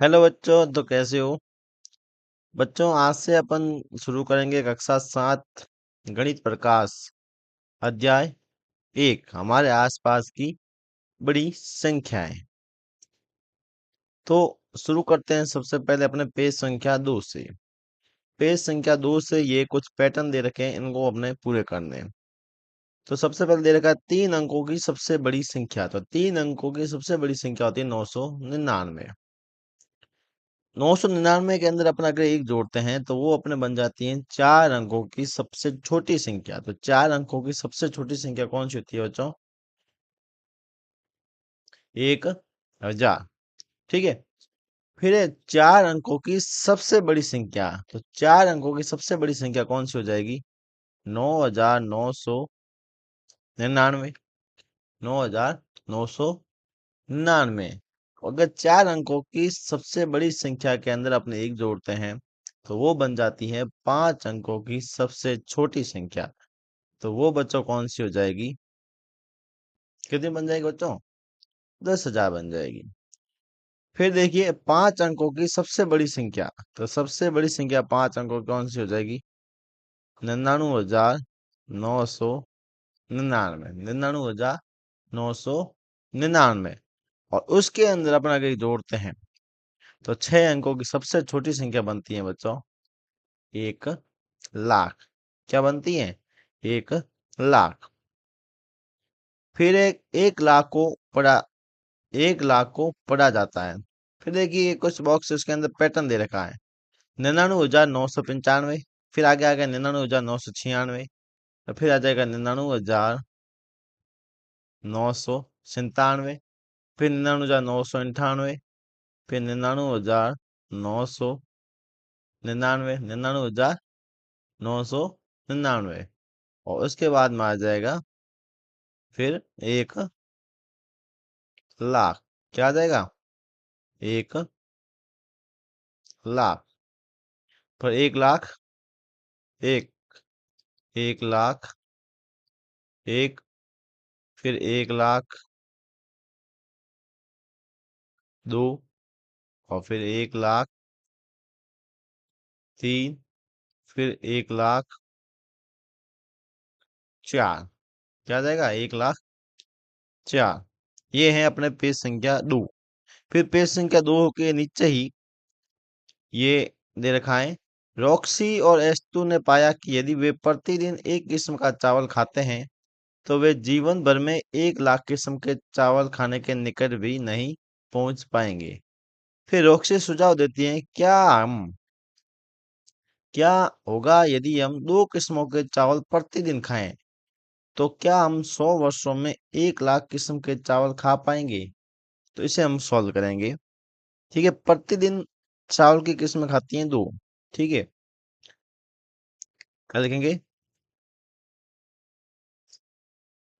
Hello बच्चों, तो कैसे हो? बच्चों, आज से अपन शुरू करेंगे कक्षा 7 गणित प्रकाश अध्याय 1 हमारे आसपास की बड़ी संख्याएं। तो शुरू करते हैं सबसे पहले अपने पेज संख्या 2 से। पेज संख्या 2 से ये कुछ पैटर्न दे रखे हैं, इनको अपने पूरे करने हैं। तो सबसे पहले दे रखा है 3 अंकों की सबसे बड़ी संख्या। तो 3 अंकों की सबसे बड़ी संख्या होती है 999। 999 के अंदर अपना अगर एक जोड़ते हैं तो वो अपने बन जाती है 4 अंकों की सबसे छोटी संख्या। तो 4 अंकों की सबसे छोटी संख्या कौन सी होती है बच्चों? 1000। ठीक है। फिर है 4 अंकों की सबसे बड़ी संख्या। तो 4 अंकों की सबसे बड़ी संख्या कौन सी हो जाएगी? 9999। 9999। अगर 4 अंकों की सबसे बड़ी संख्या के अंदर अपने एक जोड़ते हैं तो वो बन जाती है 5 अंकों की सबसे छोटी संख्या। तो वो बच्चों कौन सी हो जाएगी? कितनी बन जाएगी बच्चों? 10,000 बन जाएगी। फिर देखिए 5 अंकों की सबसे बड़ी संख्या। तो सबसे बड़ी संख्या 5 अंकों की कौन सी हो जाएगी? 99,999। 99,999। और उसके अंदर अपन अगर जोड़ते हैं तो 6 अंकों की सबसे छोटी संख्या बनती है बच्चों 1,00,000। क्या बनती है? 1,00,000। फिर एक लाख को पढ़ा जाता है। फिर देखिए कुछ बॉक्स उसके अंदर पैटर्न दे रखा है। 99,995। फिर आगे आ गया 99,996। और फिर आ जाएगा 99,997। फिर 99,998। फिर 99,999। 99,999। और उसके बाद में आ जाएगा फिर 1,00,000। क्या आ जाएगा? 1,00,000। फिर 1,00,000। एक 1,00,000। एक। फिर 1,00,000। दो। और फिर 1,00,000। तीन। फिर 1,00,000। चार। क्या आ जाएगा? 1,00,000 4। ये है अपने पेज संख्या 2। फिर पेज संख्या 2 के नीचे ही ये दे रखा है। रॉक्सी और एस्तु ने पाया कि यदि वे प्रतिदिन एक किस्म का चावल खाते हैं तो वे जीवन भर में 1,00,000 किस्म के चावल खाने के निकट भी नहीं पहुंच पाएंगे। फिर रॉक्सी सुझाव देती है, क्या होगा यदि हम 2 किस्मों के चावल प्रतिदिन खाएं? तो क्या हम 100 वर्षों में 1,00,000 किस्म के चावल खा पाएंगे? तो इसे हम सॉल्व करेंगे। ठीक है। प्रतिदिन चावल की किस्म खाती हैं 2। ठीक है। क्या लिखेंगे?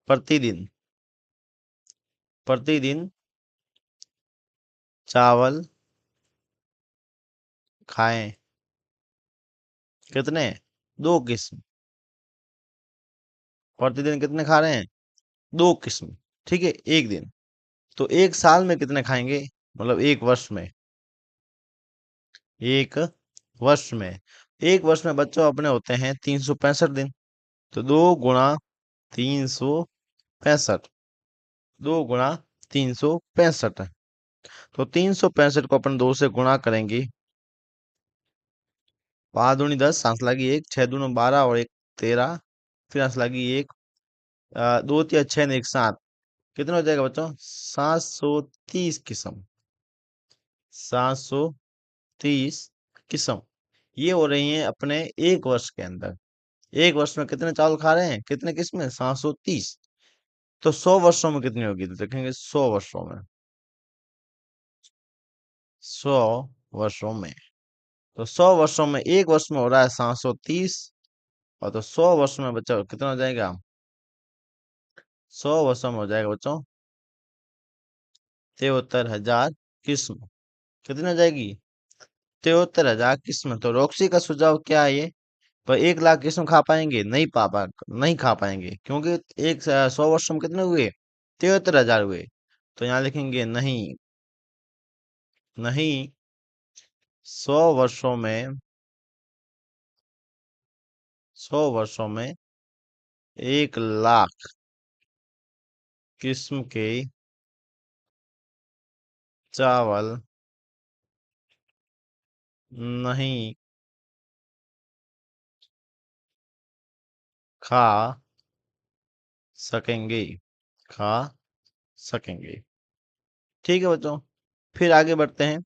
प्रतिदिन। प्रतिदिन चावल खाएं। कितने? 2 किस्म। प्रतिदिन कितने खा रहे हैं? 2 किस्म। ठीक है। एक दिन। तो एक साल में कितने खाएंगे? मतलब एक वर्ष में। एक वर्ष में। एक वर्ष में बच्चों अपने होते हैं 365 दिन। तो 2 गुणा 365। 2 गुणा 365। तो 365 को अपन 2 से गुणा करेंगे। 5 दूनी 10, सांस लगी 1, 6 दूनी 12 और 1 13। फिर सांस लगी 1, 2 3 6 1 7। कितना हो जाएगा बच्चों? 730 किस्म। 730 किस्म। ये हो रही हैं अपने एक वर्ष के अंदर। एक वर्ष में कितने चावल खा रहे हैं? कितने किस्में? 730। तो 100 वर्षों में कितनी होगी? तो देखेंगे 100 वर्षों में। 100 वर्षों में। तो 100 वर्षों में एक वर्ष में हो रहा है 730। और तो 100 वर्षों में बच्चा कितना हो जाएगा? 100 वर्षों में हो जाएगा बच्चों 73,000 किस्म। कितनी हो जाएगी? 73,000 किस्म। तो रॉक्सी का सुझाव क्या है ये? पर 1,00,000 किस्म खा पाएंगे? नहीं खा पाएंगे, क्योंकि एक 100 वर्षों में कितने हुए? 73,000 हुए। तो यहाँ लिखेंगे नहीं। नहीं 100 वर्षों में 100 वर्षों में 1 लाख किस्म के चावल नहीं खा सकेंगे। खा सकेंगे। ठीक है बच्चों। फिर आगे बढ़ते हैं।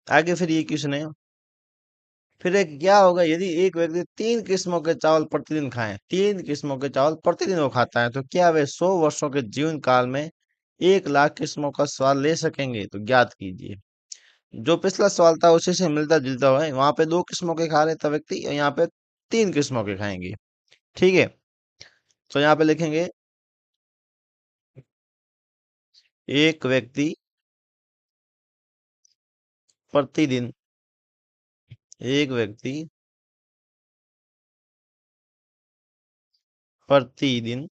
आगे फिर ये क्वेश्चन है। फिर एक क्या होगा यदि एक व्यक्ति 3 किस्मों के चावल प्रतिदिन खाए। 3 किस्मों के चावल प्रतिदिन वो खाता है तो क्या वे 100 वर्षों के जीवन काल में 1 लाख किस्मों का स्वाद ले सकेंगे? तो ज्ञात कीजिए। जो पिछला सवाल था उसी से मिलता जुलता हुआ है। वहां पे 2 किस्मों के खा रहे था व्यक्ति और यहाँ पे 3 किस्मों के खाएंगे। ठीक है। तो यहाँ पे लिखेंगे एक व्यक्ति प्रतिदिन एक व्यक्ति प्रतिदिन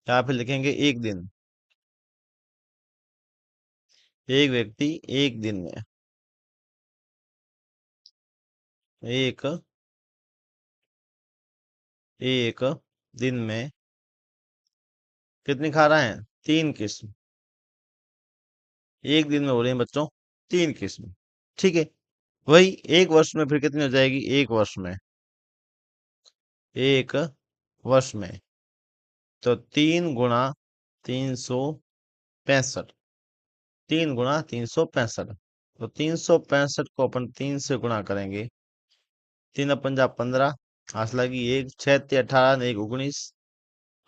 यहाँ पे लिखेंगे एक दिन। एक व्यक्ति एक दिन में एक एक दिन में कितनी खा रहा है? 3 किस्म। एक दिन में हो रहे हैं बच्चों 3 किस्म। ठीक है। वही एक वर्ष में फिर कितनी हो जाएगी? एक वर्ष में एक वर्ष में तो 3 गुणा 365। 3 गुणा 365। तो 365 को अपन 3 से गुणा करेंगे। 3 पंजा 15। हाथ लगी एक 6 × 18 एक 19।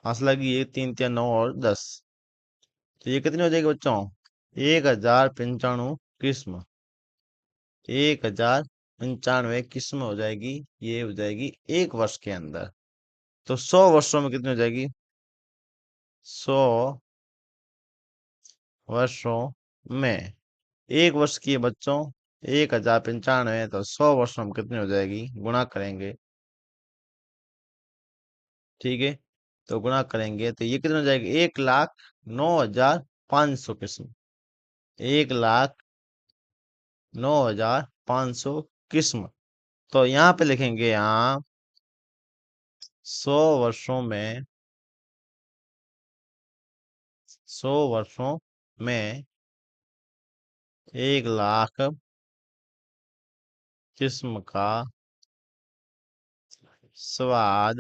हाथ लगी एक 3 × 9 और 10। तो ये कितनी हो जाएगी बच्चों? 1095 किस्म। 1095 किस्म हो जाएगी। ये हो जाएगी एक वर्ष के अंदर। तो 100 वर्षों में कितनी हो जाएगी? 100 वर्षों में एक वर्ष की है बच्चों 1095। तो 100 वर्षों में कितनी हो जाएगी? गुणा करेंगे। ठीक है। तो गुणा करेंगे तो ये कितनी हो जाएगी? 1,09,500 किस्म। 1,09,500 किस्म। तो यहाँ पे लिखेंगे यहाँ 100 वर्षों में 100 वर्षों में 1 लाख किस्म का स्वाद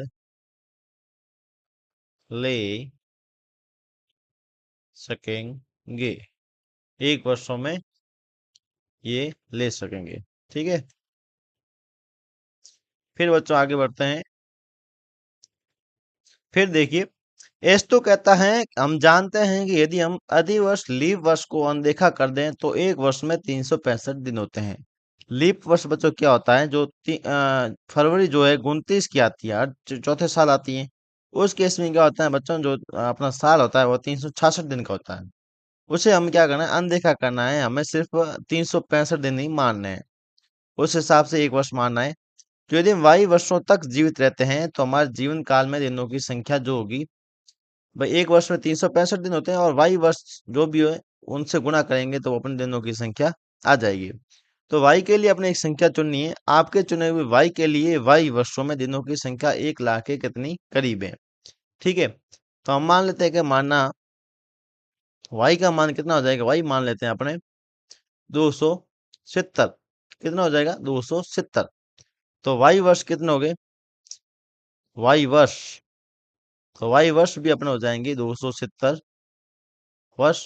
ले सकेंगे। एक वर्षों में ये ले सकेंगे। ठीक है। फिर बच्चों आगे बढ़ते हैं। फिर देखिए एस्टो कहता है हम जानते हैं कि यदि हम अधिवर्ष लीप वर्ष को अनदेखा कर दें तो एक वर्ष में 365 दिन होते हैं। लीप वर्ष बच्चों क्या होता है? जो फरवरी जो है 29 की आती है हर चौथे साल आती है। उस केस में क्या होता है बच्चों? जो अपना साल होता है वो 366 दिन का होता है। उसे हम क्या करना है? अनदेखा करना है। हमें सिर्फ 365 दिन ही मानने हैं। उस हिसाब से एक वर्ष मानना है। तो यदि हम वाई वर्षों तक जीवित रहते हैं तो हमारे जीवन काल में दिनों की संख्या जो होगी भाई एक वर्ष में 365 दिन होते हैं और वाई वर्ष जो भी हो उनसे गुणा करेंगे तो अपने दिनों की संख्या आ जाएगी। तो वाई के लिए अपने एक संख्या चुननी है। आपके चुने हुए वाई के लिए वाई वर्षों में दिनों की संख्या 1 लाख के कितनी करीब है। ठीक है। तो हम मान लेते हैं कि मानना वाई का मान कितना हो जाएगा? वाई मान लेते हैं अपने 270। कितना हो जाएगा? 270। तो वाई वर्ष कितने हो गए? वाई वर्ष तो वाई वर्ष भी अपने हो जाएंगे 270 वर्ष।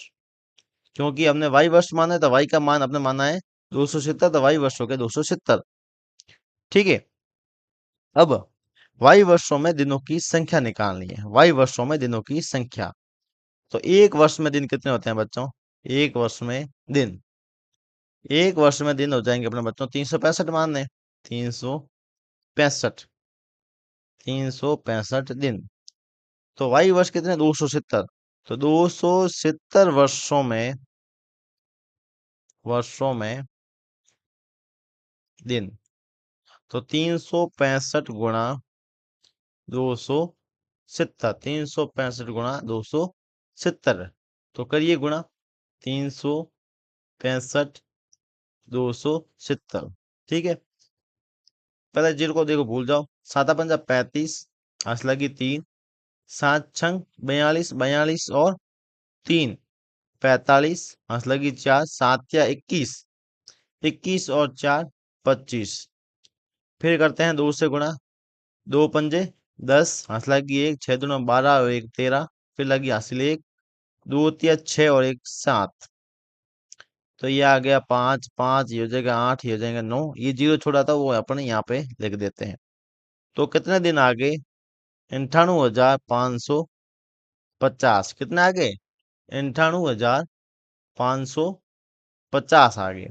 क्योंकि हमने वाई वर्ष माना है तो वाई का मान अपने माना है 270। तो वाई वर्ष हो गए 270। ठीक है। अब वाई वर्षों में दिनों की संख्या निकालनी है। वाई वर्षों में दिनों की संख्या। तो एक वर्ष में दिन कितने होते हैं बच्चों? एक वर्ष में दिन एक वर्ष में दिन हो जाएंगे अपने बच्चों 365 मान लें। 365 365 दिन। तो वाई वर्ष कितने? 270। तो 270 वर्षों में दिन। तो 365 × 270। 365 × 270। तो करिए गुणा। 365 270। ठीक है, पहले जीरो को देखो भूल जाओ। साता पंजा 35, हंस लगी 3, सात छंग 42, 42 और 3 45, हंस लगी 4, 7 या 21, 21 और 4 25। फिर करते हैं 2 से गुणा। 2 पंजे 10, हंस लगी 1, 6 दूना 12 और 1 13। फिर लगी हासिल 1, 2 तिया 6 और 1 7। तो ये आ गया 5 5, ये हो जाएगा 8, ये हो जाएगा 9। ये जीरो छोड़ा था वो अपने यहाँ पे लिख देते हैं। तो कितने दिन आगे? 98,550। कितने आगे? 98,550 आगे।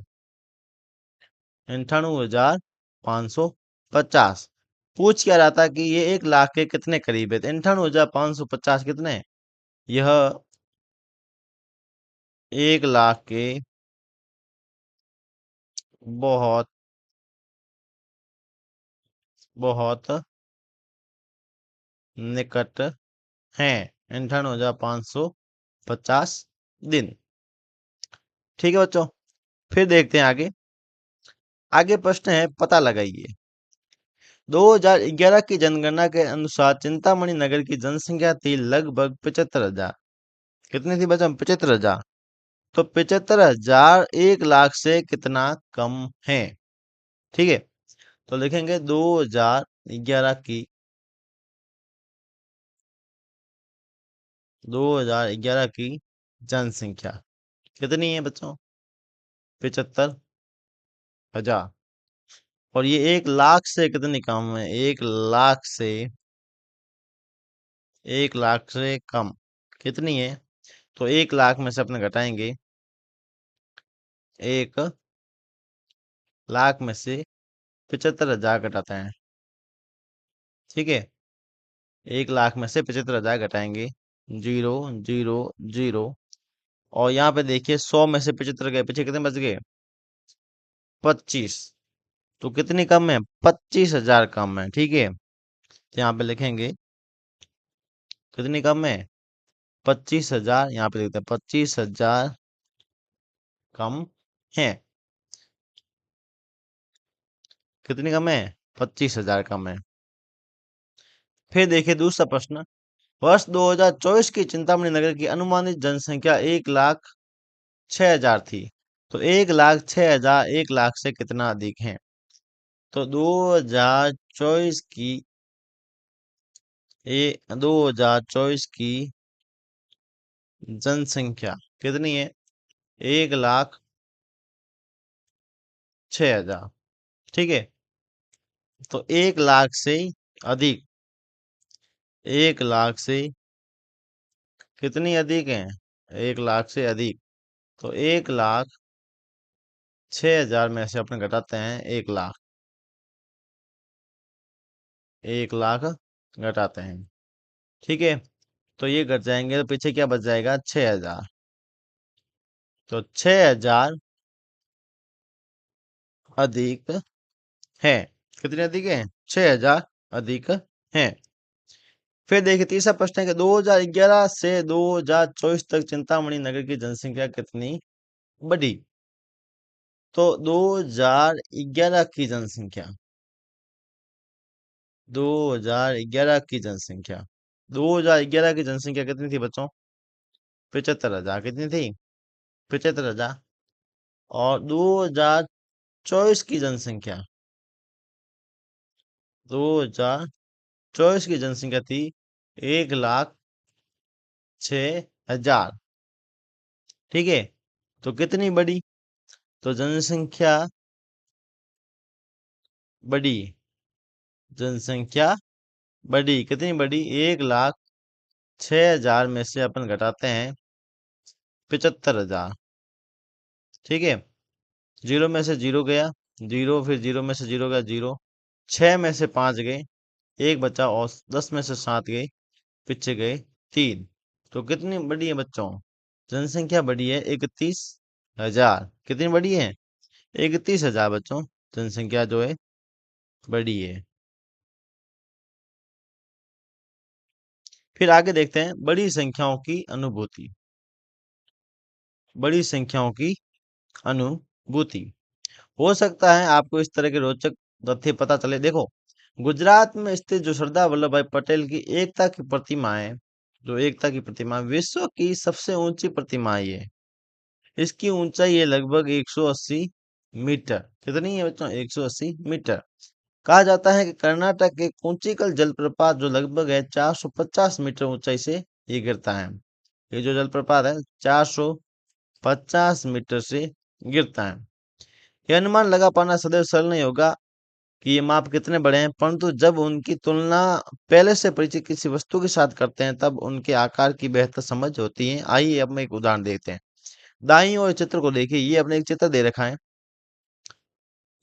98,550। पूछ क्या रहा था कि ये 1 लाख के कितने करीब है? 98,550 कितने? यह 1 लाख के बहुत बहुत निकट हैं। 98,550 दिन। ठीक है बच्चों, फिर देखते हैं आगे। आगे प्रश्न है, पता लगाइए। 2011 की जनगणना के अनुसार चिंतामणि नगर की जनसंख्या थी लगभग 75,000। कितनी थी बच्चों? 75,000। तो 75,000 1 लाख से कितना कम है? ठीक है, तो लिखेंगे 2011 की 2011 की जनसंख्या कितनी है बच्चों? 75,000। और ये 1 लाख से कितनी कम है? 1 लाख से कम कितनी है? तो 1 लाख में से अपने घटाएंगे। 1 लाख में से 75,000 घटाते हैं। ठीक है, 1 लाख में से 75,000 घटाएंगे। 0 0 0। और यहाँ पे देखिए 100 में से 75 गए, पीछे कितने बच गए? 25। तो कितनी कम है? 25,000 कम है। ठीक है, तो यहाँ पे लिखेंगे कितनी कम है? 25,000। यहाँ पे लिखते हैं 25,000 कम है। कितनी कम है? 25,000 कम है। फिर देखिए दूसरा प्रश्न। वर्ष 2024 की चिंतामणि नगर की अनुमानित जनसंख्या 1,06,000 थी। तो 1,06,000 1 लाख से कितना अधिक है? तो 2024 की 2024 की जनसंख्या कितनी है? 1,06,000। ठीक है, तो 1 लाख से अधिक, 1 लाख से कितनी अधिक है? 1 लाख से अधिक। तो 1,06,000 में से अपने घटाते हैं 1 लाख। 1 लाख घटाते हैं। ठीक है, तो ये घट जाएंगे तो पीछे क्या बच जाएगा? 6,000। तो 6,000 अधिक है। कितने अधिक है? 6,000 अधिक है। फिर देखिए तीसरा प्रश्न है कि 2011 से 2024 तक चिंतामणि नगर की जनसंख्या कितनी बढ़ी? तो 2011 की जनसंख्या, 2011 की जनसंख्या, 2011 की जनसंख्या कितनी थी बच्चों? 75,000। कितनी थी? 75,000। और 2024 की जनसंख्या, 2024 की जनसंख्या थी 1,06,000। ठीक है, तो कितनी बड़ी? तो जनसंख्या बड़ी, जनसंख्या बड़ी। कितनी बड़ी? 1,06,000 में से अपन घटाते हैं 75,000। ठीक है, जीरो में से जीरो गया, जीरो, फिर जीरो में से जीरो गया, जीरो। 6 में से 5 गए, एक बचा, और 10 में से 7 गए, पीछे गए 3। तो कितनी बड़ी है बच्चों? जनसंख्या बड़ी है 31,000। कितनी बड़ी है? 31,000 बच्चों, जनसंख्या जो है बड़ी है। फिर आगे देखते हैं बड़ी संख्याओं की अनुभूति। बड़ी संख्याओं की अनुभूति। हो सकता है आपको इस तरह के रोचक तथ्य पता चले। देखो, गुजरात में स्थित जो सरदार वल्लभ भाई पटेल की एकता की प्रतिमा है, जो एकता की प्रतिमा विश्व की सबसे ऊंची प्रतिमा है ये। इसकी ऊंचाई है लगभग 180 मीटर। कितनी है बच्चों? 180 मीटर। कहा जाता है कि कर्नाटक के कुंचिकल जलप्रपात जो लगभग है 450 मीटर ऊंचाई से ये गिरता है। ये जो जलप्रपात है 450 मीटर से गिरता है। यह अनुमान लगा पाना सदैव सरल नहीं होगा कि ये माप कितने बड़े हैं, परंतु जब उनकी तुलना पहले से परिचित किसी वस्तु के साथ करते हैं तब उनके आकार की बेहतर समझ होती है। आइए अब हम एक उदाहरण देखते हैं। दाईं ओर चित्र को देखिए, ये अपने एक चित्र दे रखा है।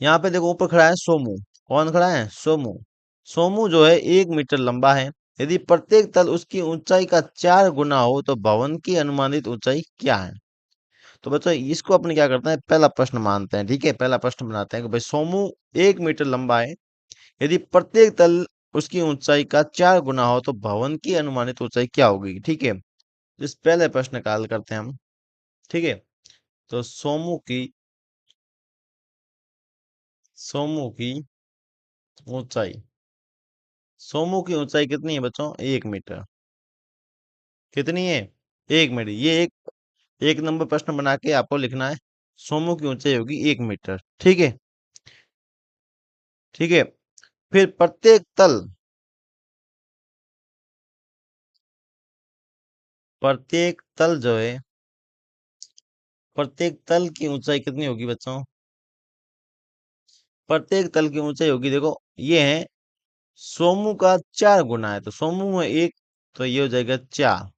यहाँ पे देखो ऊपर खड़ा है सोमू। कौन खड़ा है? सोमू। सोमू जो है 1 मीटर लंबा है। यदि प्रत्येक तल उसकी ऊंचाई का 4 गुना हो तो भवन की अनुमानित ऊंचाई क्या है? तो बच्चों इसको अपन क्या करते हैं, पहला प्रश्न मानते हैं। ठीक है, पहला प्रश्न बनाते हैं कि भाई सोमू 1 मीटर लंबा है। यदि प्रत्येक तल उसकी ऊंचाई का 4 गुना हो तो भवन की अनुमानित ऊंचाई क्या होगी? ठीक है, इस पहले प्रश्न का हल करते हैं हम। ठीक है, तो सोमू की ऊंचाई, सोमू की ऊंचाई कितनी है बच्चों? 1 मीटर। कितनी है? 1 मीटर। ये एक नंबर प्रश्न बना के आपको लिखना है। सोमू की ऊंचाई होगी 1 मीटर। ठीक है। ठीक है, फिर प्रत्येक तल जो है, प्रत्येक तल की ऊंचाई कितनी होगी बच्चों? प्रत्येक तल की ऊंचाई होगी, देखो ये है सोमू का 4 गुना है, तो सोमू है 1, तो ये हो जाएगा 4।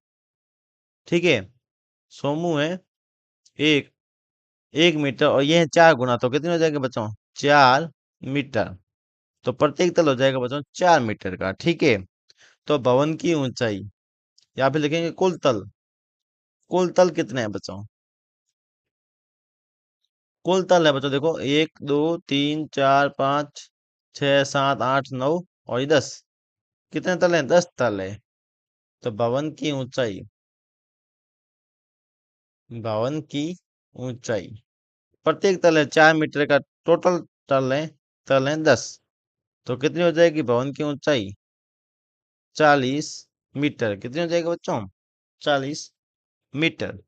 ठीक है, सोमू है 1, 1 मीटर, और ये है 4 गुना, तो कितने हो जाएगा बच्चों? 4 मीटर। तो प्रत्येक तल हो जाएगा बच्चों 4 मीटर का। ठीक है, तो भवन की ऊंचाई, या फिर लिखेंगे कुल तल कितने हैं बच्चों? कुल तल है बच्चों, देखो 1 2 3 4 5 6 7 8 9 और ये 10। कितने तल हैं? 10 तल है। तो भवन की ऊंचाई प्रत्येक तल है 4 मीटर का, टोटल तल है 10। तो कितनी हो जाएगी भवन की ऊंचाई? 40 मीटर। कितनी हो जाएगी बच्चों? 40 मीटर।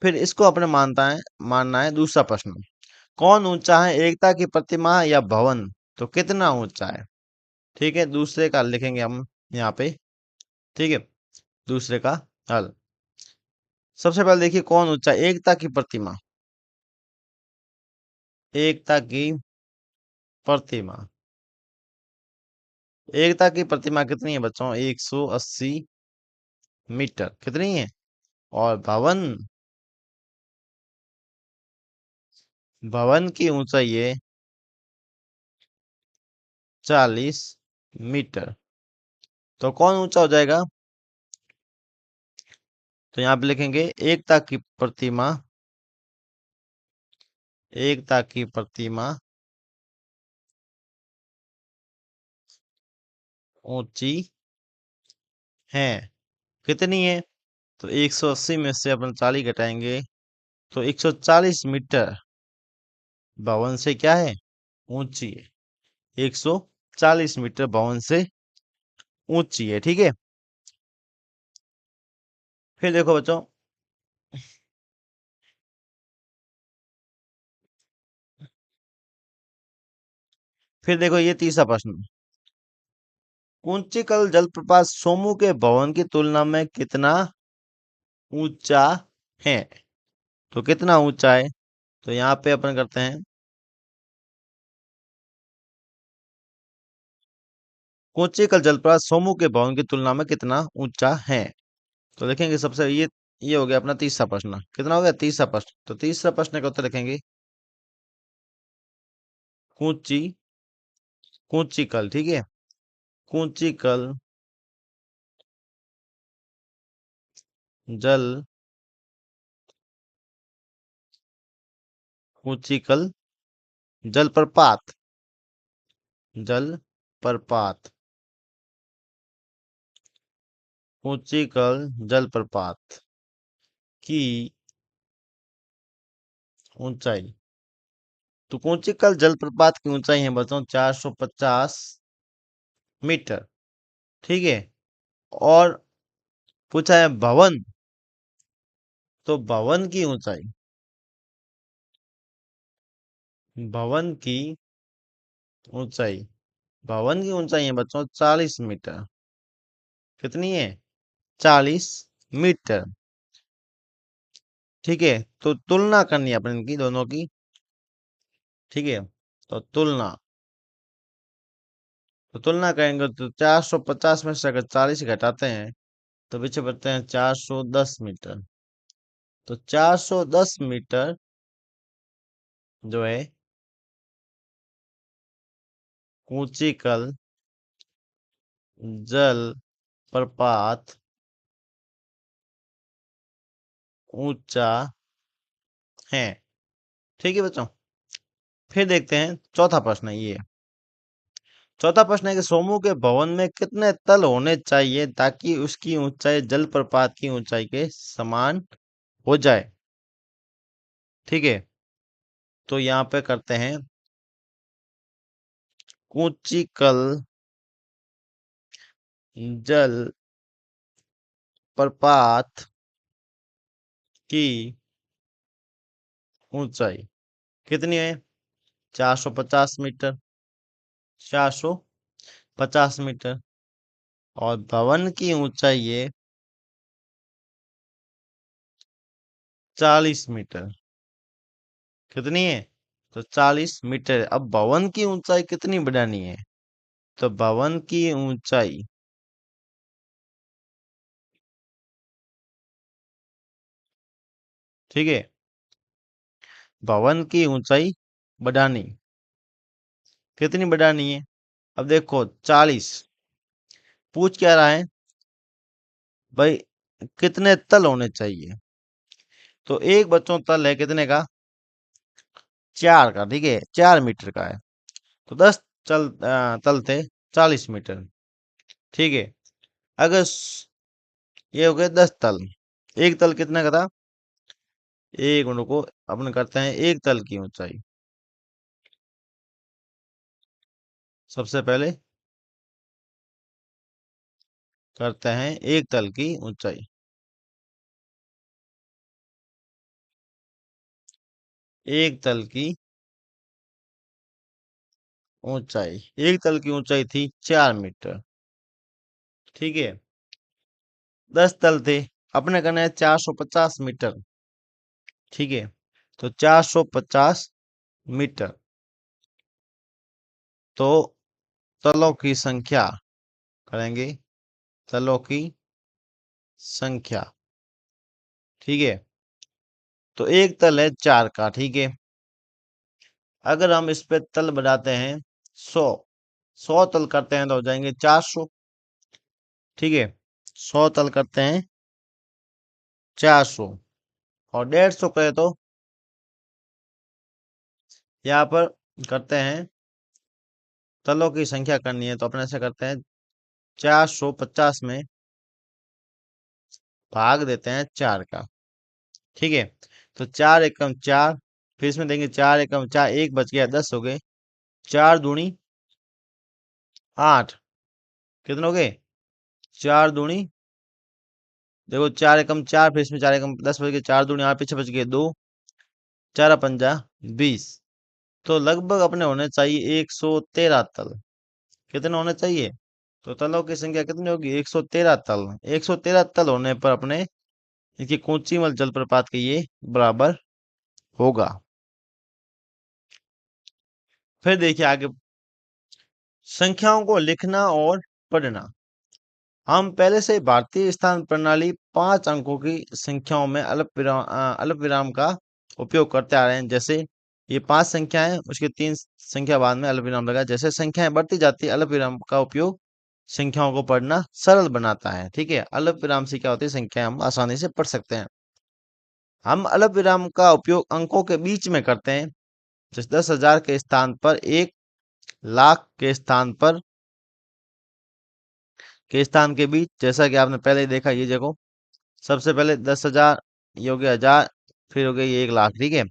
फिर इसको अपने मानना है दूसरा प्रश्न। कौन ऊंचा है, एकता की प्रतिमा या भवन? तो कितना ऊंचा है? ठीक है, दूसरे का लिखेंगे हम यहाँ पे। ठीक है, दूसरे का हल। सबसे पहले देखिए कौन ऊंचा है, एकता की प्रतिमा। एकता की प्रतिमा, एकता की प्रतिमा कितनी है बच्चों? 180 मीटर। कितनी है? और भवन, भवन की ऊंचाई है 40 मीटर। तो कौन ऊंचा हो जाएगा? तो यहाँ पे लिखेंगे एकता की प्रतिमा ऊंची है। कितनी है? तो 180 में से अपन 40 घटाएंगे, तो 140 मीटर भवन से क्या है? ऊंची है। 140 मीटर भवन से ऊंची है। ठीक है, फिर देखो बच्चों, फिर देखो ये तीसरा प्रश्न। कुंचिकल जलप्रपात सोमू के भवन की तुलना में कितना ऊंचा है? तो कितना ऊंचा है? तो यहाँ पे अपन करते हैं, कुंचिकल जलप्रपात सोमू के भवन की तुलना में कितना ऊंचा है? तो देखेंगे सबसे ये हो गया अपना तीसरा प्रश्न। कितना हो गया? तीसरा प्रश्न। तो तीसरा प्रश्न का उत्तर लिखेंगे कूची कूचिकल। ठीक है, कूचिकल जल कूचिकल जलप्रपात, जलप्रपात कूचिकल जलप्रपात की ऊंचाई तो कूचिकल जलप्रपात की ऊंचाई है बच्चों 450 मीटर। ठीक है। और पूछा है भवन, तो भवन की ऊंचाई, भवन की ऊंचाई, भवन की ऊंचाई है बच्चों 40 मीटर। कितनी है? 40 मीटर। ठीक है। तो तुलना करनी है अपन इनकी दोनों की। ठीक है। तो तुलना करेंगे तो 450 में से अगर 40 घटाते हैं तो पीछे बचते हैं 410 मीटर। तो 410 मीटर जो है ऊंचीकल जल प्रपात ऊंचा है। ठीक है बच्चों। फिर देखते हैं चौथा प्रश्न है ये। चौथा प्रश्न है कि सोमू के भवन में कितने तल होने चाहिए ताकि उसकी ऊंचाई जलप्रपात की ऊंचाई के समान हो जाए। ठीक है। तो यहाँ पे करते हैं ऊंचीकल जल प्रपात की ऊंचाई कितनी है? 450 मीटर। 450 मीटर। और भवन की ऊंचाई है 40 मीटर। कितनी है? तो 40 मीटर। अब भवन की ऊंचाई कितनी बढ़ानी है? तो भवन की ऊंचाई, ठीक है, भवन की ऊंचाई बढ़ानी, कितनी बढ़ानी है? अब देखो 40, पूछ क्या रहा है भाई, कितने तल होने चाहिए। तो एक बच्चों तल है कितने का? 4 का। ठीक है, 4 मीटर का है। तो 10 तल थे 40 मीटर। ठीक है। अगर ये हो गए 10 तल, एक तल कितने का था? एक मिनट को अपन करते हैं एक तल की ऊंचाई। सबसे पहले करते हैं एक तल की ऊंचाई। एक तल की ऊंचाई, एक तल की ऊंचाई थी 4 मीटर। ठीक है। 10 तल थे, अपने करना है 450 मीटर। ठीक है। तो 450 मीटर। तो तलों की संख्या करेंगे, तलों की संख्या। ठीक है। तो एक तल है 4 का। ठीक है। अगर हम इस पे तल बढ़ाते हैं 100, 100 तल करते हैं तो हो जाएंगे 400। ठीक है। 100 तल करते हैं 400। और 150 करे तो यहाँ पर करते हैं, तलों की संख्या करनी है तो अपने ऐसे करते हैं 450 में भाग देते हैं 4 का। ठीक है। तो 4 एकम 4, फिर इसमें देंगे 4 एकम 4, एक बच गया, 10 हो गए। 4 दूनी 8, कितने हो गए? 4 दूनी, देखो 4 एकम 4, फिर इसमें 4 एकम 10 बच गए, 4 दूनी 8, पीछे बच गए 2, 4 पंजा 20। तो लगभग अपने होने चाहिए 113 तल। कितने होने चाहिए? तो तलों की संख्या कितनी होगी? 113 तल। 113 तल होने पर अपने इसकी कूचीमल जलप्रपात के ये बराबर होगा। फिर देखिए आगे, संख्याओं को लिखना और पढ़ना। हम पहले से भारतीय स्थान प्रणाली 5 अंकों की संख्याओं में अल्प विराम का उपयोग करते आ रहे हैं। जैसे ये 5 संख्याएं, उसके 3 संख्या बाद में अल्प विराम लगा। जैसे संख्याएं बढ़ती जाती है, अल्प विराम का उपयोग संख्याओं को पढ़ना सरल बनाता है। ठीक है। अल्प विराम से क्या होती है, संख्या हम आसानी से पढ़ सकते हैं। हम अल्प विराम का उपयोग अंकों के बीच में करते हैं। जैसे 10,000 के स्थान पर 1 लाख के स्थान के बीच, जैसा कि आपने पहले ही देखा, ये देखो सबसे पहले 10,000, ये हो गया 1000, फिर हो गया ये 1 लाख। ठीक है।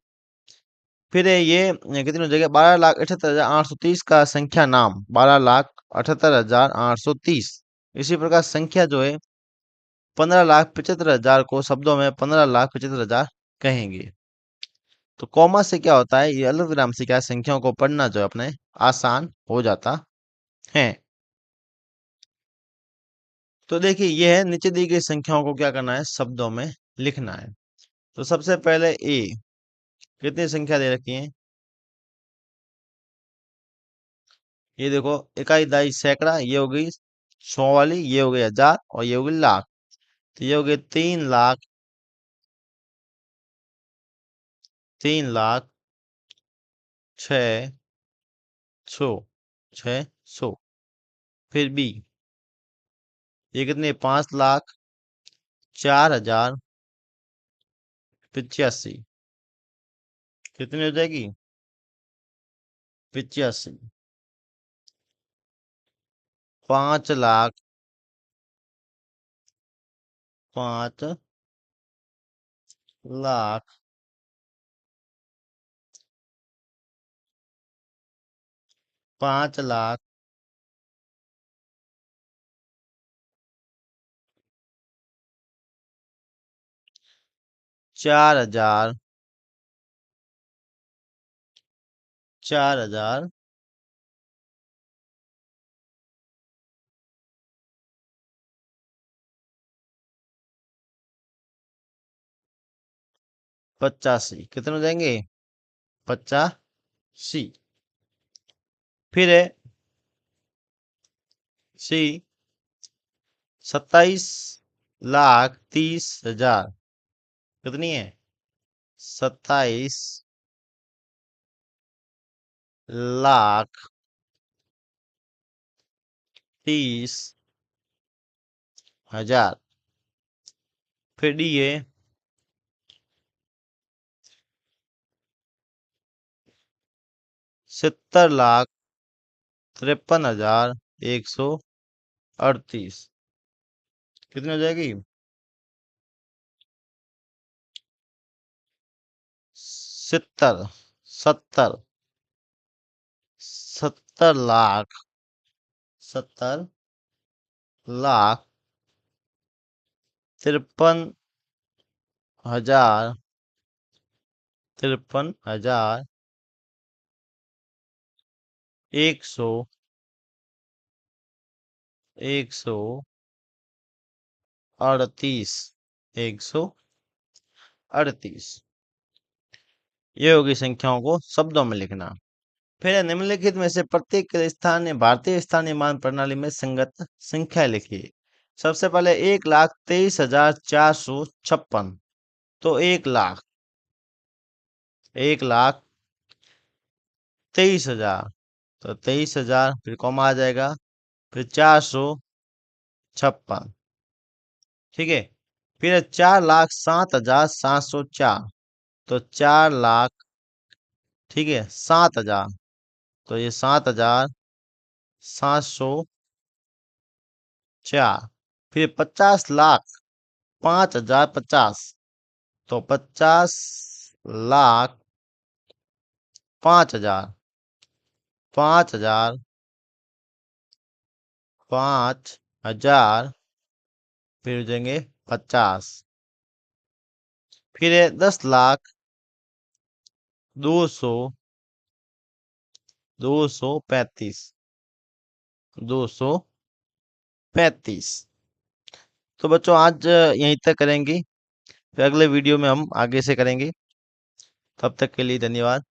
फिर ये कितनी हो जाएगी? 12,78,830 का संख्या नाम, 12,78,830। इसी प्रकार संख्या जो है 15,75,000 को शब्दों में 15,75,000 कहेंगे। तो कॉमा से क्या होता है, ये अलग विराम से क्या है, संख्याओं को पढ़ना जो है अपने आसान हो जाता है। तो देखिए ये है, नीचे दी गई संख्याओं को क्या करना है, शब्दों में लिखना है। तो सबसे पहले ए, कितनी संख्या दे रखी है, ये देखो, इकाई दहाई सैकड़ा, ये हो गई 100 वाली, ये हो गई 1000 और ये हो गई लाख। तो ये हो गए 3,00,000, 3,00,000 6 सौ, 600। फिर बी, ये कितने, 5,04,85। कितनी हो जाएगी, 85। 5,00,000, 5,00,000, 5,00,000, 4,000, 4,000, 85। कितने हो जाएंगे, 85। फिर है सी, 27,30,000। कितनी है, 27,30,000। फिर डी है 70,53,138। कितनी हो जाएगी, 70, 70 लाख, 70,03,53,हजार, 138। 138। ये होगी संख्याओं को शब्दों में लिखना। फिर है, निम्नलिखित में से प्रत्येक के स्थानीय भारतीय स्थानीय मान प्रणाली में संगत संख्या लिखिए। सबसे पहले 1,23,456। तो 1,23,000, तो 23,000, फिर कॉमा आ जाएगा, फिर 456। ठीक है। फिर 4,07,704। तो 4,00,000, ठीक है, 7,000। तो ये 7,704। फिर 50,00,000, 5,050। तो 50,00,000, 5,000, 5,000, 5,000, फिर हो जाएंगे 50। फिर है 10,00,000, 200, 235, 235। तो बच्चों आज यहीं तक करेंगे, फिर अगले वीडियो में हम आगे से करेंगे। तब तक के लिए धन्यवाद।